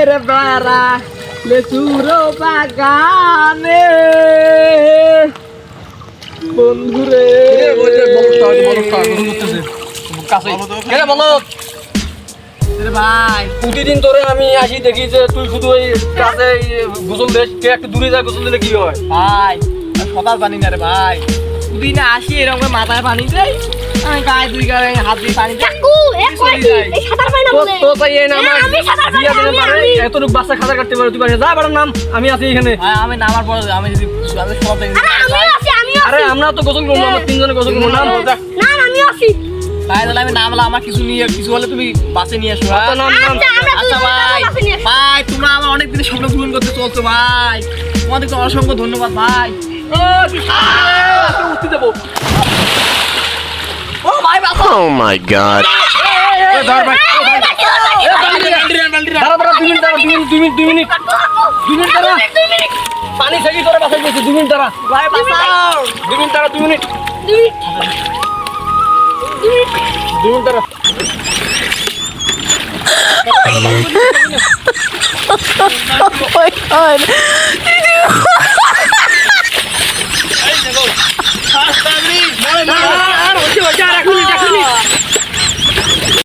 রে বেড়া লেচুরো বাগানে বন্ধুরে ভাই প্রতিদিন তোরে আমি আসি দেখি যে তুই শুধু ওই কাছে গোসল দিস কে একটু দূরে যায় গোসল দিলে কি হয় ভাই সকাল পানি না রে ভাই প্রতিদিন আসি এরকম মাথায় পানি দেয় আমি গায়ে দুই গায়ে হাত দিয়ে পানি দেয় তো তাই এই নাম এতটুকু বাচ্চা খাতা কাটতে পারে তুই পারে যা বাড়ার নাম আমি আছি এখানে আমি নামার পর আমি যদি আমি সব দেখি আরে আমরা তো গোসল করবো আমরা তিনজনে গোসল করবো নাম না আমি আছি ভাই তাহলে আমি নামলা আমার কিছু নিয়ে কিছু হলে তুমি বাসে নিয়ে এসো আচ্ছা ভাই ভাই তোমরা আমার অনেক দিনের স্বপ্ন পূরণ করতে চলছো ভাই তোমাদেরকে অসংখ্য ধন্যবাদ ভাই উঠতে দেবো ও ভাই Oh my god. ধর ভাই দুই মিনিট পানি থেকে তোরা বাসায় গেছে 2 মিনিট দাঁড়া ভাই বাঁচাও 2 মিনিট দাঁড়া 2 মিনিট দাঁড়া Oh my god.